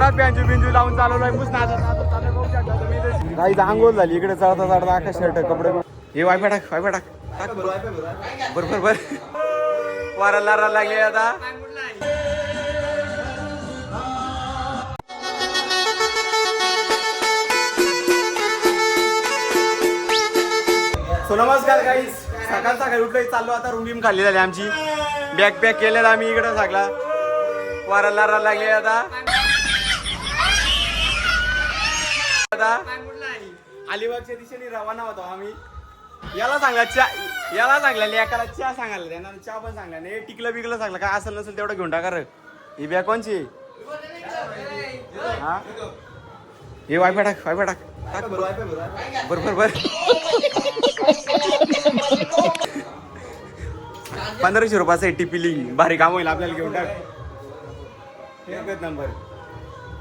जोरात बेंजू बिंजू लावून चालवलाय पुस काही आंघोळ झाली इकडे चढता चढता आकाश शर्ट कपडे हे वायफाय टाक टाक बरोबर वाराला लागले आता सो नमस्कार गाईस सकाळी उठलोय चाललो आता रूम बिम खाल्ली झाली आमची बॅग पॅक केलेला आम्ही इकडे सगळा वाराला लागले आता अलिबागच्या दिशेने रवाना होतो आम्ही याला सांगला लेकाला चहा सांगायला त्यांना चहा पण सांगला नाही टिकलं बिकलं सांगला काय असेल नसेल तेवढं घेऊन टाका रे ही बॅग कोणची हा हे वायफाय टाक बरोबर 1500 रुपयाचा टिपिली भारी काम होईल आपल्याला घेऊन टाक एकच नंबर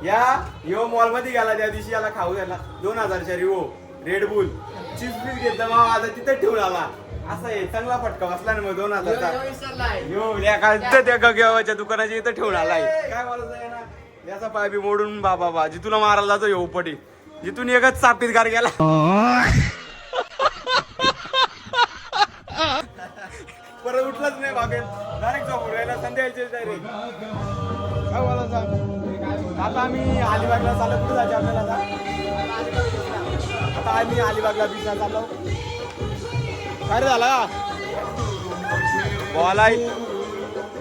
या यो मॉल मध्ये गेला त्या दिवशी याला खाऊ द्यायला 2000च्या रिओ रेडबुल चीज पीस घेतला मग आता तिथं ठेवून आला असं आहे चांगला फटका बसला ना मग 2000चा यो त्या गग्याच्या दुकानाच्या इथं ठेवून आलाय काय बोलायचं ना याचा पाय बी मोडून बाबा जिथून मारायला जातो यो उपटी जिथून एकच चापीत गार गेला परत उठलाच नाही बागेत डायरेक्ट झोपून राहिला संध्याकाळचे डायरेक्ट काय बोलायचं आता आम्ही अलिबागला चाललो कुठे जायचे आपल्याला आता आम्ही अलिबागला बीचला चाललो काय रे झाला बॉल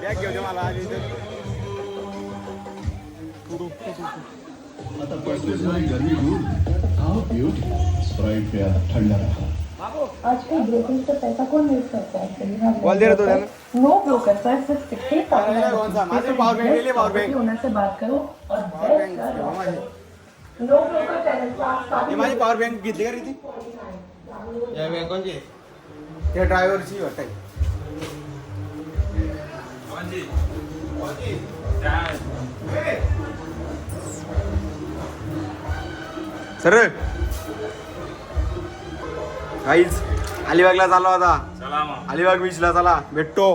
बॅग घेऊ दे मला आधी पैसा कौन वेस्ट करता है बोल दे रहे तो नो ब्रोकर सर सिर्फ 60 ओनर से बात करो और नो ब्रोकर चैनल माझी पॉवर बँक घेतली का रे ती या बँक कोणची त्या ड्रायव्हरची वाटत सर गाईज अलिबागला चाललो आता अलिबाग बीचला चला भेटतो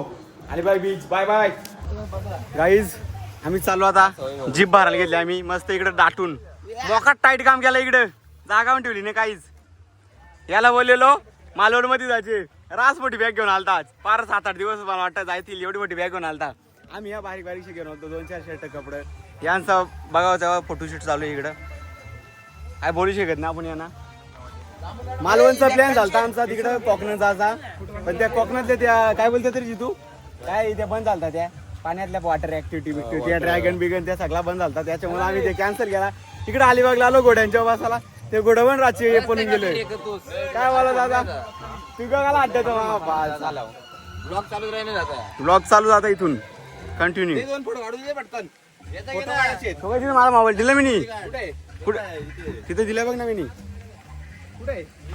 Alibag beach bye bye guys आम्ही चाललो आता जीप भरायला घेतली आम्ही मस्त इकडे दाटून मोकाट टाईट काम केलं इकडे जागा पण ठेवली नाही काहीच याला बोललेलो मालवण मध्ये जायचे रास मोठी बॅग घेऊन आलता फार 7-8 दिवस मला वाटतं जायतील एवढी मोठी बॅग घेऊन आलता आम्ही या बारीक घेऊन होतो 2-4 शर्ट कपडे यांचा बघावं फोटोशूट चालू आहे इकडं काय बोलू शकत ना आपण यांना मालवणचा प्लॅन झालता आमचा तिकडं कोकणात जायचा पण त्या कोकणातल्या त्या काय बोलते तरी जितू काय त्या बंद झालता त्या पाण्यातल्या वॉटर ऍक्टिव्हिटी त्या ड्रॅगन बिगन त्या सगळा बंद झालता त्याच्यामुळे आम्ही ते कॅन्सल केला इकडे अलिबागला आलो घोड्यांच्या बसाला ते घोडं पण रात्री पळून गेले काय बोला दादा तू गाला अड्ड्यात ब्लॉग चालू जाता इथून कंटिन्यू मला मोबाईल दिला मी तिथे दिलं बघ ना मी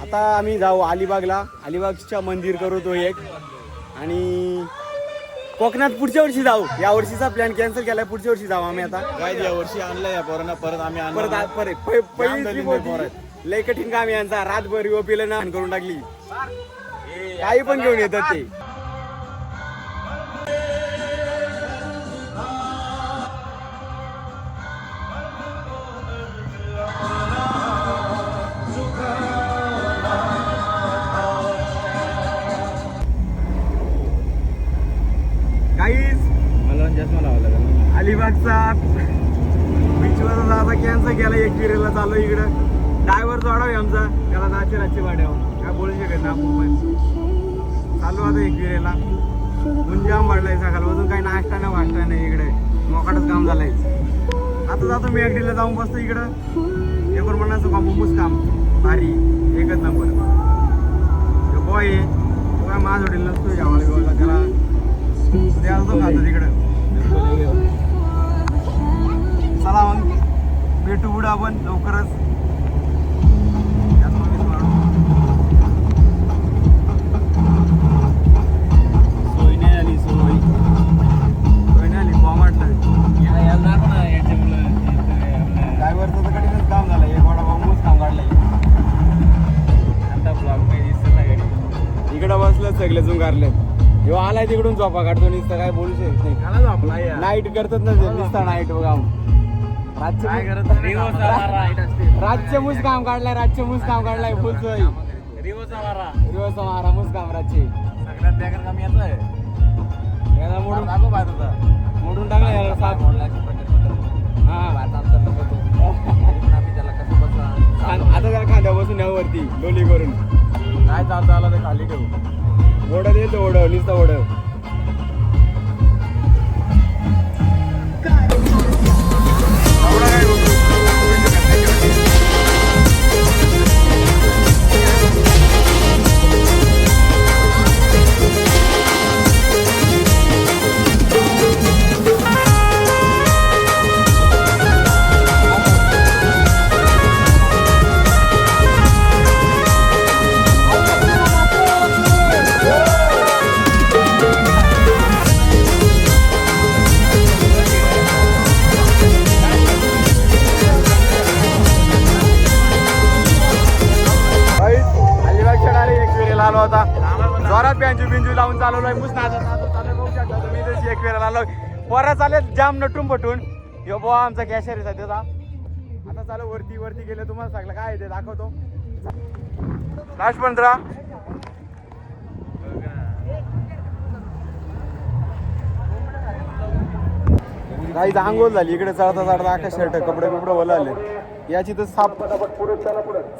आता आम्ही जाऊ अलिबागच्या मंदिर करू तो एक आणि कोकणात पुढच्या वर्षी जाऊ या वर्षीचा प्लॅन कॅन्सल केलाय पुढच्या वर्षी जाऊ आम्ही आता या वर्षी आणलं या पोरांना परत आम्ही लय कठीण काम यांचा रातभर ओपीला नाहन करून टाकली काही पण घेऊन येतात ते अलिबागचा बीचवर जाता कॅन्सल केला एकविरेला चालू इकडं ड्रायव्हर जोडावे आमचा त्याला रातची भाड्यावर काय बोलू शकत ना आपण चालू आता एकविरेला गुंजाम वाढलाय सकाळपासून काही नाश्ता नाही वाटता नाही इकडे मोकाटच काम झालंय आता जातो मी एकडीला जाऊन बसतो इकडं एकूण म्हणण्याचं कॉम्पोज काम भारी एकच नंबर बॉय तो काय माझ हॉटेल नसतो यावाला त्याला द्यायला तो खातो तिकडं चला मग भेटू पुढे आपण लवकरच सोय नाही आली फॉर्म वाटलं ड्रायव्हरचं तर कधीच काम झालं एक वडापावच काम काढलंय आता ब्लॉक नाही दिसत ना गाडी इकडं बसलं सगळे जुंगारले जेव्हा आलाय तिकडून झोपा काढतो नुसतं काय बोलू शकत नाही नाईट करतात ना नुसता नाईट बघा राज्य मुस काम काढलाय फुल सोयी रिवोचा मारा मुस काम राज्य सगळ्यात बेकार काम येत आहे याला मोडून लागू पाहत होता मोडून टाकला याला साप हा आता त्याला खांद्या बसून यावरती डोली करून काय चालतं आला ते खाली ठेवू ओढ येतो ओढ नुसतं ओढ आलो होता जोरात बिंजू लावून चालवलोय मुस तुम्ही जशी एक वेळेला आलो पोरा चालेल जाम नटून पटून यो बुवा आमचा कॅशर आहे सध्याचा आता चालू वरती गेले तुम्हाला सांगलं काय ते दाखवतो लास्ट 15 काही आंघोळ झाली इकडे चढता आकाश शर्ट कपडे बिपडे ओला आले याची तर साप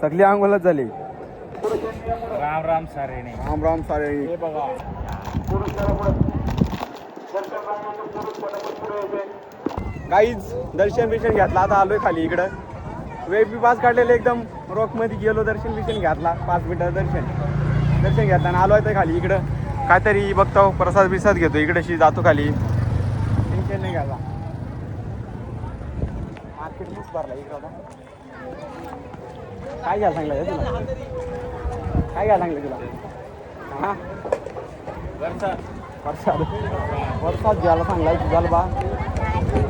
सगळी आंघोळच झाली राम सारे हे बघा काहीच दर्शन घेतला आता आलोय खाली इकडं वेब पास काढलेलं एकदम रॉक मध्ये गेलो दर्शन घेतला 5 मिनिटं दर्शन घेताना आलोय तर खाली इकडं काहीतरी बघतो प्रसाद घेतो इकडेशी जातो खाली टेन्शन नाही घ्यायला मार्केट मिस भरला इकडं काय घ्यायला सांगलं तुला काय घ्यायला सांगलं तुला हा वर्षात घ्यायला सांगलाय तुझ्याला बा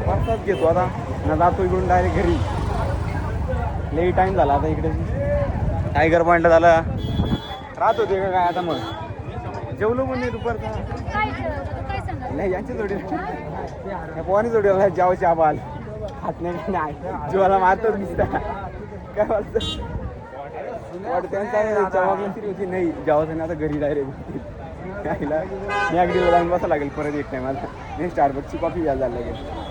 वर्षात घेतो आता ना जातो इकडून डायरेक्ट घरी लई टाइम झाला आता इकडे टायगर पॉईंट झाला राहत होते का काय आता मग जेवलो पण नाही दुपारचा नाही यांची जोडी पोहानी जोडी जेवायची आबाल हात नाही जीवाला मारतच दिसता काय वाटतं होती नाही जेवायचं नाही आता घरी डायरेक्ट खायला मी अगदी जाऊन बसा लागेल परत एक टाइम आता नाही स्टारबक्सची कॉफी घ्यायला लागेल